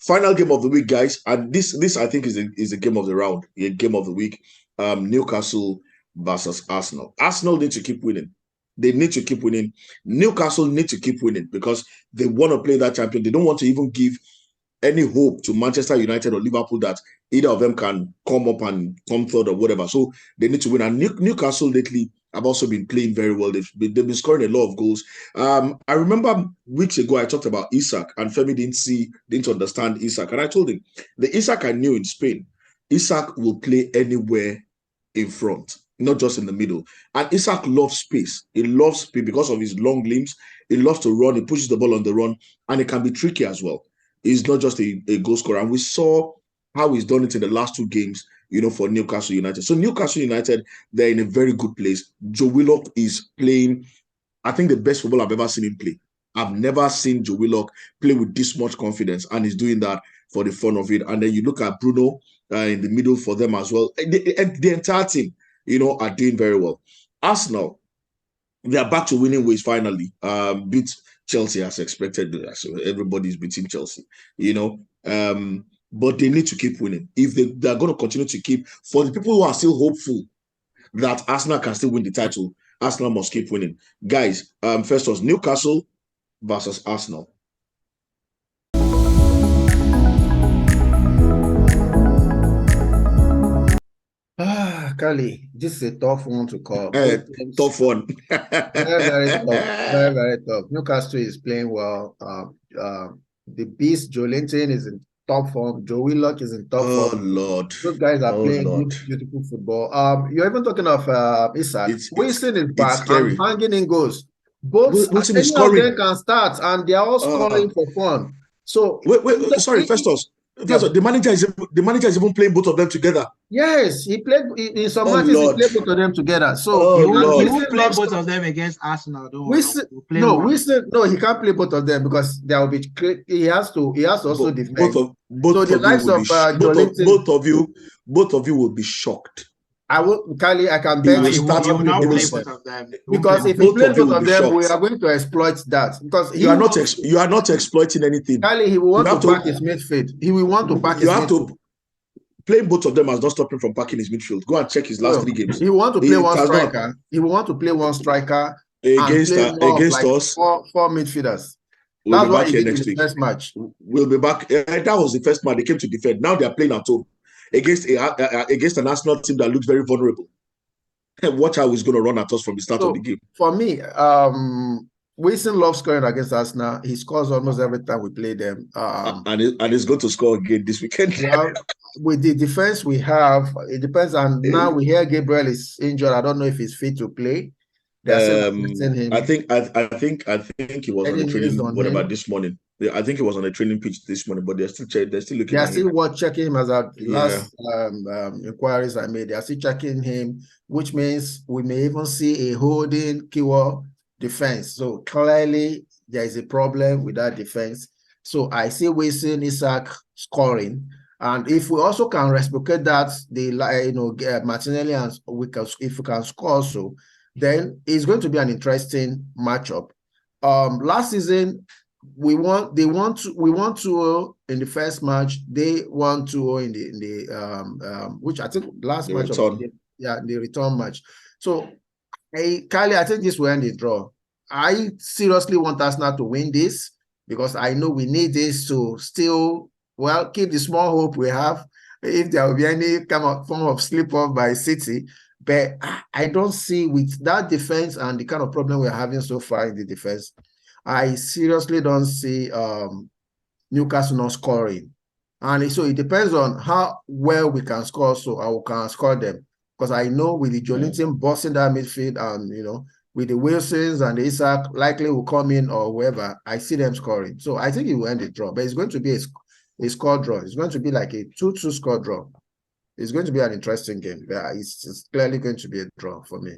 Final game of the week, guys, and this I think is a game of the round, a game of the week. Newcastle versus Arsenal. Arsenal need to keep winning. They need to keep winning. Newcastle need to keep winning because they want to play that champion. They don't want to even give any hope to Manchester United or Liverpool that either of them can come up and come third or whatever. So they need to win. And Newcastle lately have also been playing very well. They've been scoring a lot of goals. I remember weeks ago I talked about Isak, and Femi didn't understand Isak. And I told him the Isak I knew in Spain, Isak will play anywhere in front, not just in the middle. And Isak loves space. He loves space because of his long limbs. He loves to run. He pushes the ball on the run, and it can be tricky as well. He's not just a goal scorer. And we saw how he's done it in the last two games, for Newcastle United. So Newcastle United, they're in a very good place. Joe Willock is playing, I think, the best football I've ever seen him play. I've never seen Joe Willock play with this much confidence, and he's doing that for the fun of it. And then you look at Bruno in the middle for them as well. The entire team, are doing very well. Arsenal, they are back to winning ways finally. Beat Chelsea as expected. So everybody's beating Chelsea, but they need to keep winning. If they're going to continue to keep, for the people who are still hopeful that Arsenal can still win the title, Arsenal must keep winning. Guys, first was Newcastle versus Arsenal. Kali, this is a tough one to call. Tough one. Very, very tough. Very, very tough. Newcastle is playing well. The beast, Joelinton, is in top form. Joe Willock is in top form. Oh, Lord. Those guys are playing good, beautiful football. You're even talking of Isak. Wilson is back and banging in goals. Both Wilson any is scoring. of them can start, and they are all scoring for fun. So sorry, Festus. The manager is even playing both of them together. Yes, he played in some matches. He played both of them together. So he won't play both of them against Arsenal. No, he can't play both of them because there will be. He has to also defend. Both of you will be shocked. Kali, I can bet he will not play both of them. Because if he plays both of them, we are going to exploit that. Because you are not exploiting anything. Kali, he will want to back his midfield. He will want to back his midfield. Playing both of them has not stopped him from packing his midfield. Go and check his last 3 games. He will want to play one striker. He will want to play one striker against us. Four midfielders. We'll be back here next week. First match. We'll be back. That was the first match. They came to defend. Now they are playing at home against an Arsenal team that looks very vulnerable. Watch how he's going to run at us from the start of the game. For me, Wilson loves scoring against Arsenal. He scores almost every time we play them. And he's going to score again this weekend. Well, with the defense we have, it depends. And now we hear Gabriel is injured. I don't know if he's fit to play. Him. I think he was on the training this morning. I think he was on a training pitch this morning, but they're still looking. They are still checking him as our last inquiries I made. They are still checking him, which means we may even see a holding keyword defense. So clearly there is a problem with that defense. So I see Wilson, Isak scoring, and if we also can reciprocate that, Martinelli and if we can score also, then it's going to be an interesting matchup. Last season we won 2-0 in the first match. They won 2-0 in the which I think last match of the return match. So Kali, I think this will end the draw. I seriously want Arsenal to win this because I know we need this to still keep the small hope we have if there will be any kind of form of slip off by City. But I don't see, with that defense and the kind of problem we're having so far in the defense, I seriously don't see Newcastle not scoring. And so it depends on how well we can score, so I can score them. Because I know with the Joelinton bossing that midfield and, with the Wilsons and the Isak likely will come in or whoever, I see them scoring. So I think it will end the draw. But it's going to be a score draw. It's going to be like a 2-2 score draw. It's going to be an interesting game. It's clearly going to be a draw for me.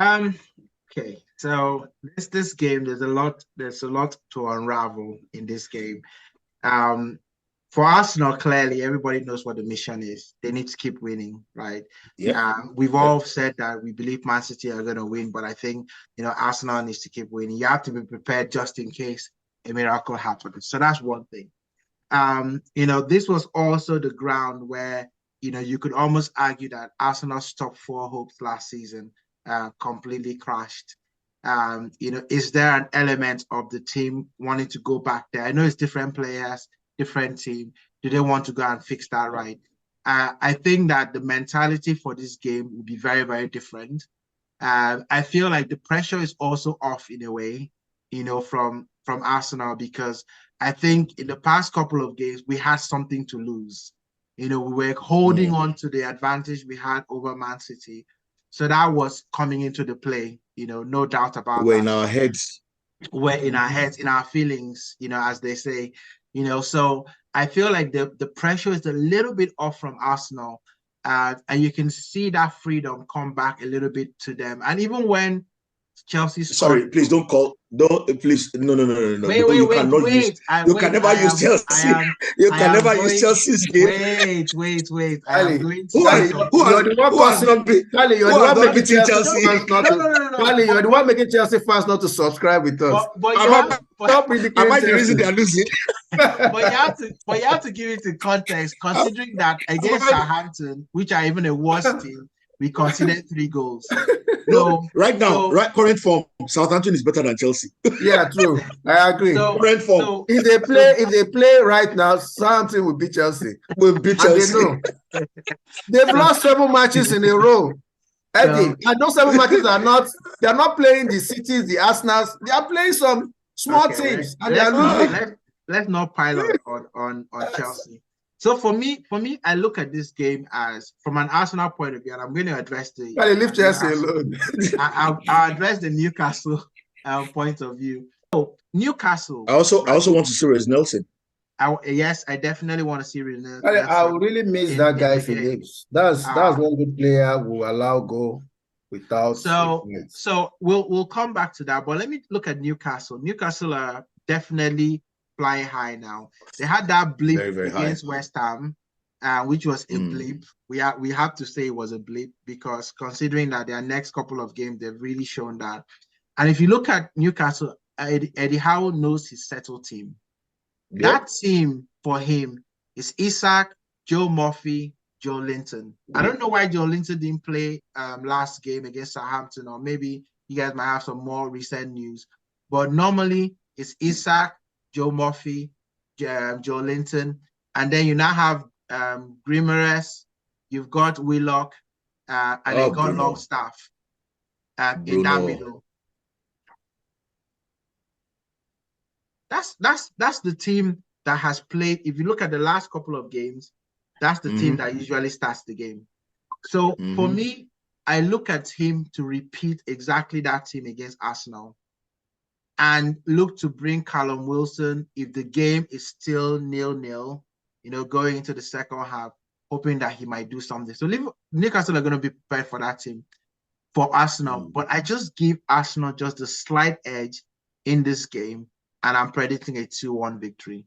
Okay, so this game, there's a lot to unravel in this game. for Arsenal, clearly, everybody knows what the mission is. They need to keep winning, right? Yeah. We've all said that we believe Man City are going to win, but I think, Arsenal needs to keep winning. You have to be prepared just in case a miracle happens. So that's one thing. This was also the ground where, you could almost argue that Arsenal's top four hopes last season completely crashed. Is there an element of the team wanting to go back there? I know it's different players, different team. Do they want to go and fix that right? I think that the mentality for this game will be very, very different. I feel like the pressure is also off in a way, from Arsenal, because I think in the past couple of games, we had something to lose. We were holding on to the advantage we had over Man City. So that was coming into the play, no doubt about We're that. in our heads. We're in our heads, in our feelings, as they say, so I feel like the pressure is a little bit off from Arsenal. And you can see that freedom come back a little bit to them. And even when Chelsea scored, sorry, please don't call. Don't please. No. Wait, You cannot use. You can never use Chelsea. You can never use Chelsea's game. Wait. I am going to. Who has not beaten Chelsea? No. You're the one making Chelsea fans not to subscribe with us. Stop the reason they are losing. But you have to give it in context, considering that against Southampton, which are even a worse team, we conceded 3 goals. No, current form, Southampton is better than Chelsea. Yeah, true. I agree. Current form. If they play right now, Southampton will beat Chelsea. They've lost 7 matches in a row. And those 7 matches they're not playing the Cities, the Arsenals. They are playing some small teams, and they are losing. Let's not pile on Chelsea. So for me, I look at this game as from an Arsenal point of view, and I'm going to address the. Leave Chelsea alone. I'll address the Newcastle point of view. So Newcastle. I also want to see Reiss Nelson. Yes, I definitely want to see Reiss Nelson. I really miss that guy Phillips. That's one good player who will allow go without. So we'll come back to that, but let me look at Newcastle. Newcastle are definitely flying high now. They had that blip against West Ham, which was a blip. We have to say it was a blip, because considering that their next couple of games, they've really shown that. And if you look at Newcastle, Eddie Howe knows his settled team. Yep. That team for him is Isak, Joe Murphy, Joe Linton. I don't know why Joe Linton didn't play last game against Southampton, or maybe you guys might have some more recent news. But normally it's Isak, Joe Murphy, Joe Linton, and then you now have Grimares, you've got Willock, and you've got Longstaff in that middle. That's the team that has played. If you look at the last couple of games, that's the team that usually starts the game. So for me, I look at him to repeat exactly that team against Arsenal, and look to bring Callum Wilson if the game is still 0-0, going into the second half, hoping that he might do something. So Newcastle are going to be prepared for that team, for Arsenal. But I just give Arsenal just a slight edge in this game, and I'm predicting a 2-1 victory.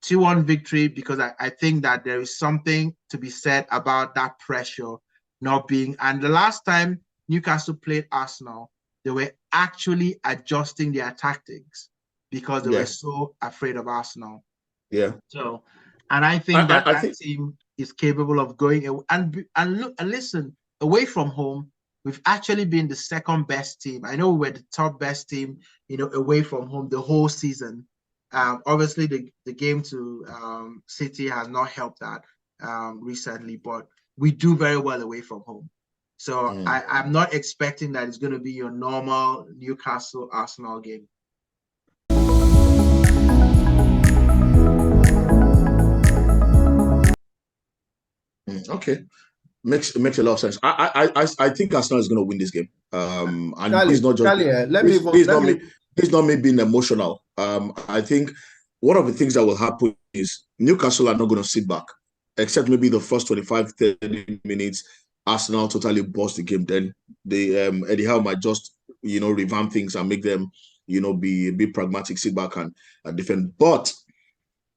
2-1 victory, because I think that there is something to be said about that pressure not being. And the last time Newcastle played Arsenal, they were actually adjusting their tactics because they were so afraid of Arsenal. Yeah. So, and I think that team is capable of going and look and listen, away from home, we've actually been the second best team. I know we were the top best team, away from home the whole season. Obviously, the game to City has not helped that recently, but we do very well away from home. So I'm not expecting that it's going to be your normal Newcastle Arsenal game. Okay, makes a lot of sense. I think Arsenal is going to win this game. And he's not just he's not me being emotional. I think one of the things that will happen is Newcastle are not going to sit back, except maybe the first 25-30 minutes. Arsenal totally bossed the game. Then they Eddie Howe might just revamp things and make them be pragmatic, sit back and defend. But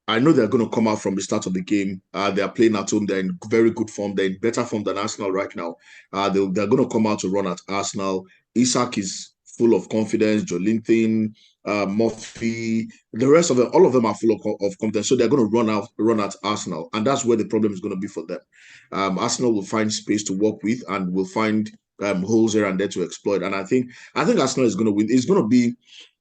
I know they're going to come out from the start of the game. They are playing at home. They're in very good form. They're in better form than Arsenal right now. They're going to come out to run at Arsenal. Isak is full of confidence. Jolinton, Murphy, the rest of them, all of them are full of confidence. So they're going to run at Arsenal, and that's where the problem is going to be for them. Arsenal will find space to work with and will find holes here and there to exploit. And I think Arsenal is going to win. It's going to be.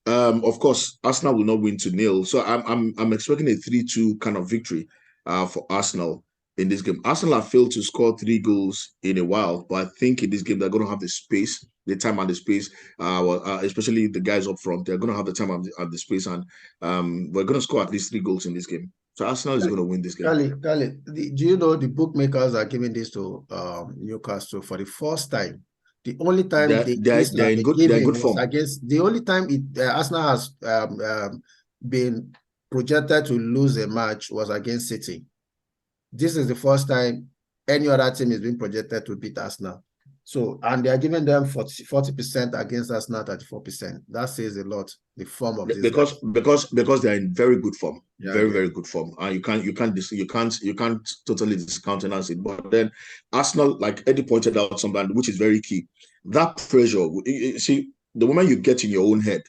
Of course, Arsenal will not win 2-0. So I'm expecting a 3-2 kind of victory for Arsenal in this game. Arsenal have failed to score 3 goals in a while, but I think in this game they're going to have the space, the time and the space, especially the guys up front. They're going to have the time and the space, and we're going to score at least 3 goals in this game. So Arsenal is going to win this game. Kali, do you know the bookmakers are giving this to Newcastle for the first time? The only time they're in good form. The only time Arsenal has been projected to lose a match was against City. This is the first time any other team is being projected to beat Arsenal. So, and they are giving them 40% against Arsenal, 34%. That says a lot. The form of this because they're in very good form, very good form, and you can't totally discountenance it. But then Arsenal, like Eddie pointed out, something which is very key. That pressure, you see, the moment you get in your own head,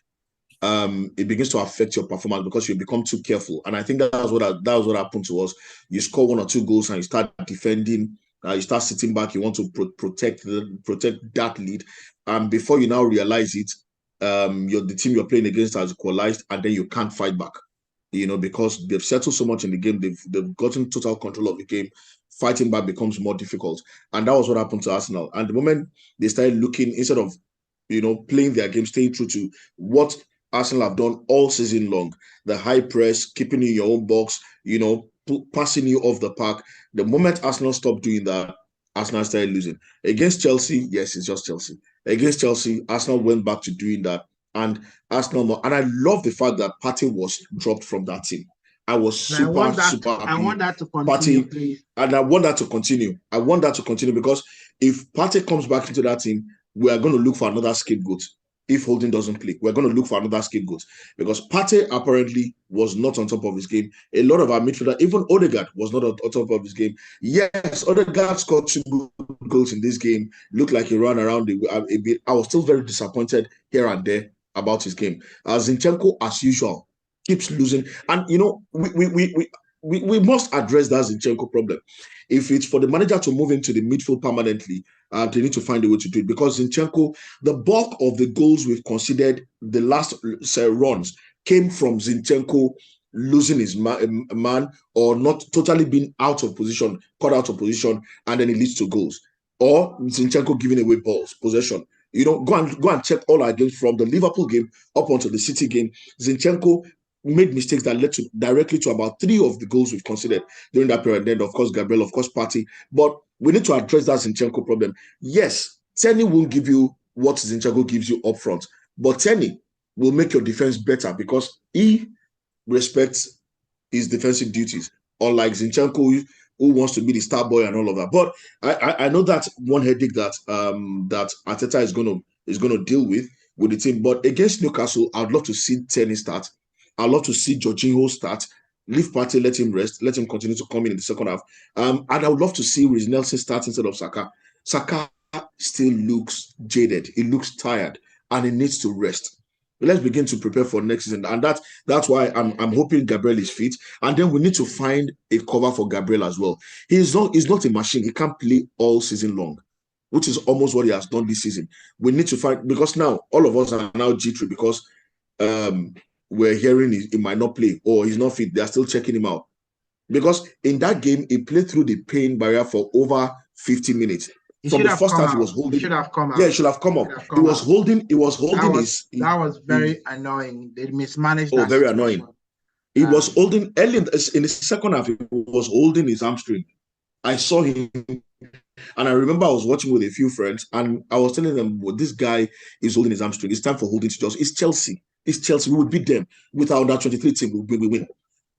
it begins to affect your performance because you become too careful. And I think that was what happened to us. You score 1 or 2 goals and you start defending. You start sitting back. You want to protect that lead, and before you now realize it, the team you're playing against has equalized, and then you can't fight back. Because they've settled so much in the game, they've gotten total control of the game. Fighting back becomes more difficult, and that was what happened to Arsenal. And the moment they started looking, instead of playing their game, staying true to what Arsenal have done all season long, the high press, keeping you in your own box, passing you off the park. The moment Arsenal stopped doing that, Arsenal started losing. Against Chelsea, yes, it's just Chelsea. Against Chelsea, Arsenal went back to doing that. And Arsenal, and I love the fact that Partey was dropped from that team. I was super happy. I want that to continue, please. And I want that to continue. I want that to continue because if Partey comes back into that team, we are going to look for another scapegoat. If Holding doesn't click, we're going to look for another scapegoat because Partey apparently was not on top of his game. A lot of our midfielder, even Odegaard, was not on top of his game. Yes, Odegaard scored 2 goals in this game. Looked like he ran around a bit. I was still very disappointed here and there about his game. Zinchenko, as usual, keeps losing. And, we must address that Zinchenko problem. If it's for the manager to move into the midfield permanently, they need to find a way to do it because Zinchenko, the bulk of the goals we've considered the last runs came from Zinchenko losing his man or not totally being out of position, caught out of position, and then it leads to goals. Or Zinchenko giving away balls, possession. Go and check all our games from the Liverpool game up onto the City game. Zinchenko made mistakes that led directly to about 3 of the goals we've considered during that period. Then, of course, Gabriel, of course, Partey. But we need to address that Zinchenko problem. Yes, Tenny will give you what Zinchenko gives you up front, but Tenny will make your defense better because he respects his defensive duties, unlike Zinchenko, who wants to be the star boy and all of that. But I know that one headache that Arteta is going to deal with the team. But against Newcastle, I'd love to see Tenny start. I'd love to see Jorginho start. Leave Partey, let him rest, let him continue to come in the second half. And I would love to see Reece Nelson start instead of Saka. Saka still looks jaded. He looks tired, and he needs to rest. Let's begin to prepare for next season, and that's why I'm hoping Gabriel is fit. And then we need to find a cover for Gabriel as well. He's not a machine. He can't play all season long, which is almost what he has done this season. We need to find, because now all of us are now G3 because we're hearing he might not play or he's not fit. They're still checking him out. Because in that game, he played through the pain barrier for over 50 minutes. From the first half, he was holding. He should have come out. Yeah, he should have come up. He was holding. He was holding that was very annoying. They mismanaged that. Oh, very annoying. He was holding early in the second half. He was holding his hamstring. I saw him, and I remember I was watching with a few friends, and I was telling them, well, this guy is holding his hamstring. It's time for holding to just. It's Chelsea. It's Chelsea. We would beat them with our under-23 team. We win.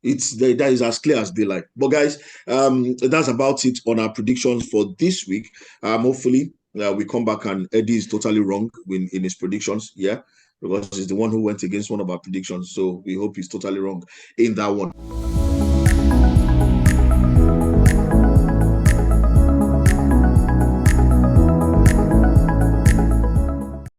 That is as clear as daylight. But guys, that's about it on our predictions for this week. Hopefully, we come back and Eddie is totally wrong in his predictions. Yeah, because he's the one who went against one of our predictions. So we hope he's totally wrong in that one.